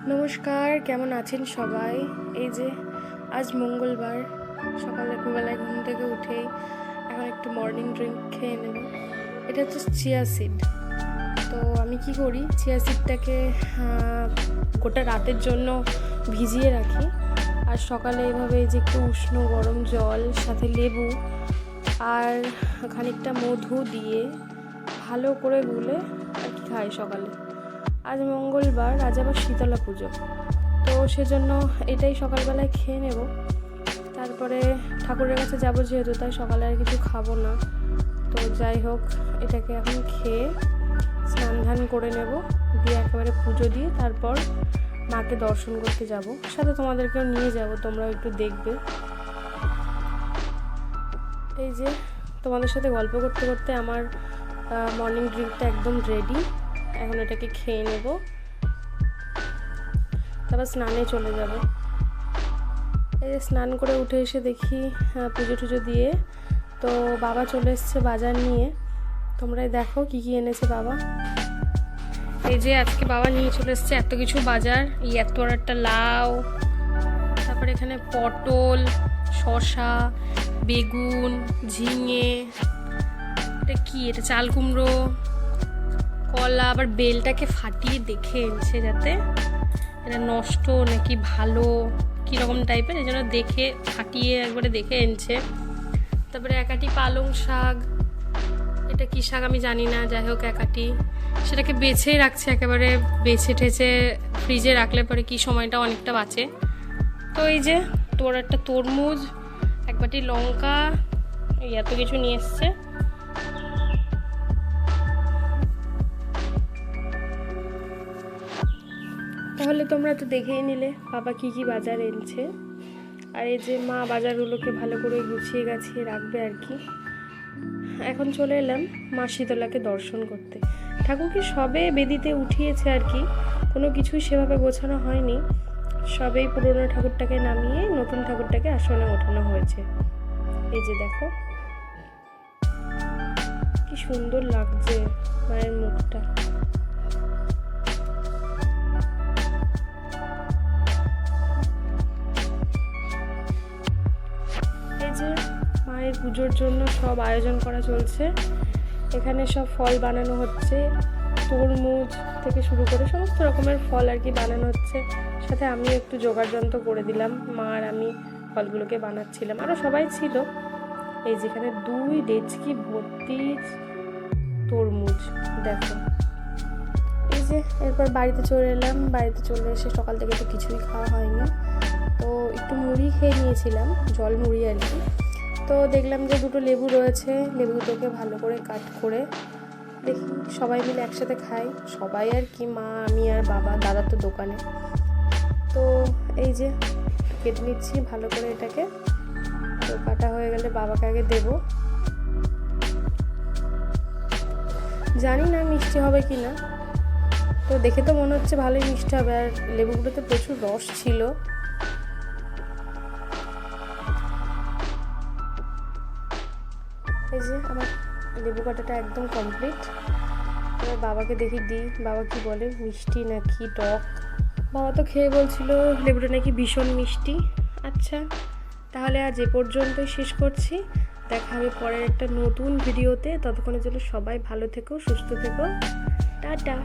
নমস্কার, কেমন আছেন সবাই? এই যে আজ মঙ্গলবার সকালবেলায় ঘুম থেকে উঠেই এখন একটু মর্নিং ড্রিঙ্ক খেয়ে নেব। এটা হচ্ছে চিয়া সিড। তো আমি কি করি, চিয়া সিডটাকে গোটা রাতের জন্য ভিজিয়ে রাখি, আর সকালে এভাবে যে একটু উষ্ণ গরম জল সাথে লেবু আর খানিকটা মধু দিয়ে ভালো করে গুলে আর কি খাই সকালে। আজ মঙ্গলবার, আজ আবার শীতলা পুজো, তো সেজন্য এটাই সকালবেলায় খেয়ে নেব। তারপরে ঠাকুরের কাছে যাবো যেহেতু, তাই সকালে আর কিছু খাবো না। তো যাই হোক, এটাকে এখন খেয়ে স্নান ধান করে নেব, দিয়ে একেবারে পুজো দিয়ে তারপর মাকে দর্শন করতে যাব। সাথে তোমাদেরকেও নিয়ে যাব, তোমরাও একটু দেখবে। এই যে তোমাদের সাথে গল্প করতে করতে আমার মর্নিং ড্রিঙ্কটা একদম রেডি। এখন এটাকে খেয়ে নেব, তারপর স্নানে চলে যাব। এই যে স্নান করে উঠে এসে দেখি পুজো টুজো দিয়ে তো বাবা চলে এসছে বাজার নিয়ে। তোমরাই দেখো কি কি এনেছে বাবা। এই যে আজকে বাবা নিয়ে চলে এসছে এত কিছু বাজার। এই এত বড় একটা লাউ, তারপরে এখানে পটল, শসা, বেগুন, ঝিঙে, এটা কি, এটা চাল কুমড়ো, কলা, আবার বেলটাকে ফাটিয়ে দেখে এনেছে যাতে এটা নষ্ট নাকি ভালো কীরকম টাইপের, এই জন্য দেখে ফাটিয়ে একবারে দেখে এনেছে। তারপরে একাটি পালং শাক, এটা কী শাক আমি জানি না, যাই হোক একাটি, সেটাকে বেছেই রাখছে, একেবারে বেছে ঠেছে ফ্রিজে রাখলে পরে কি সময়টা অনেকটা বাঁচে। তো এই যে তোর একটা তরমুজ, এক বাটি লঙ্কা, এই এত কিছু নিয়ে এসছে। তাহলে তোমরা তো দেখেই নিলে বাবা কি কি বাজার এনেছে। আর এই যে মা বাজারগুলোকে ভালো করে গুছিয়ে গাছিয়ে রাখবে আর কি। এখন চলে এলাম মা শীতলাকে দর্শন করতে। ঠাকুরকে সবে বেদিতে উঠিয়েছে আর কি, কোনো কিছুই সেভাবে গোছানো হয়নি। সবেই পুরনো ঠাকুরটাকে নামিয়ে নতুন ঠাকুরটাকে আসনে ওঠানো হয়েছে। এই যে দেখো কি সুন্দর লাগছে মায়ের মুখটা। মায়ের পুজোর জন্য সব আয়োজন করা চলছে। এখানে সব ফল বানানো হচ্ছে, তরমুজ থেকে শুরু করে সমস্ত রকমের ফল আর কি বানানো হচ্ছে। সাথে আমি একটু জোগাড় যন্ত্র করে দিলাম, মা আর আমি ফলগুলোকে বানাচ্ছিলাম, আরও সবাই ছিল। এই যেখানে 2 ডেচকি ভর্তি তরমুজ দেখো। এই যে এরপর বাড়িতে চলে এলাম। বাড়িতে চলে এসে সকাল থেকে তো কিছুই খাওয়া হয়নি, তো একটু মুড়ি খেয়ে নিয়েছিলাম, জল মুড়ি আর কি। তো দেখলাম যে 2টো লেবু রয়েছে, লেবু দুটোকে ভালো করে কাট করে দেখি সবাই মিলে একসাথে খাই। সবাই আর কি, মা, আমি আর বাবা, দাদা তো দোকানে। তো এই যে কেটে নিচ্ছি ভালো করে এটাকে। তো কাটা হয়ে গেলে বাবাকে আগে দেব। জানি না মিষ্টি হবে কি না, তো দেখে তো মনে হচ্ছে ভালোই মিষ্টি হবে। আর লেবুগুলোতে প্রচুর রস ছিল। এই যে আমার লেবু কাটাটা একদম কমপ্লিট। এবার বাবাকে দেখি দিই, বাবা কি বলে, মিষ্টি নাকি টক। বাবা তো খেয়ে বলছিল লেবুটা নাকি ভীষণ মিষ্টি। আচ্ছা, তাহলে আজ এ পর্যন্তই শেষ করছি। দেখা হবে পরের একটা নতুন ভিডিওতে। ততক্ষণের জন্য সবাই ভালো থেকো, সুস্থ থেকো, টাটা।